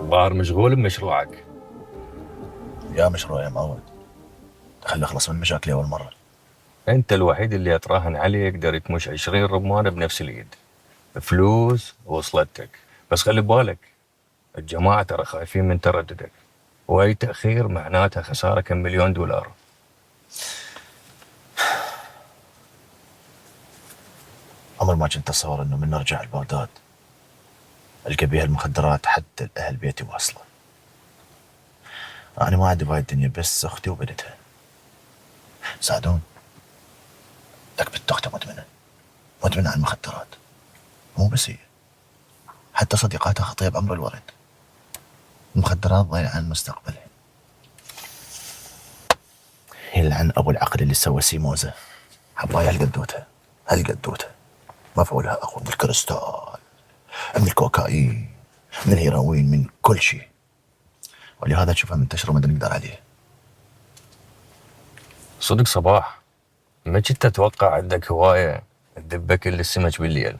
ظاهر مشغول بمشروعك. يا مشروع يا معود، خلي اخلص من مشاكلي اول مره. انت الوحيد اللي اتراهن عليه يقدر يتمش 20 رمانة بنفس اليد. فلوس وصلتك، بس خلي بالك الجماعة ترى خايفين من ترددك، واي تأخير معناتها خسارة كم مليون دولار. عمر ما كنت اتصور انه من نرجع لبغداد القى بيها المخدرات حتى الاهل بيتي واصله. انا ما عندي بهاي الدنيا بس اختي وبنتها. سعدون، لك بنت اختها مدمنه على المخدرات. مو بس هي، حتى صديقاتها خطيه بامر الورد. المخدرات ضايعه عن مستقبلها. يلعن ابو العقل اللي سوى سيموزه. حبايا هالقدوته مفعولها اقوى من الكريستال، من الكوكايين، من الهيروين، من كل شيء. ولهذا تشوفها منتشره وما نقدر عليه. صدق صباح، ما كنت اتوقع عندك هواية تدبك كل السمك بالليل.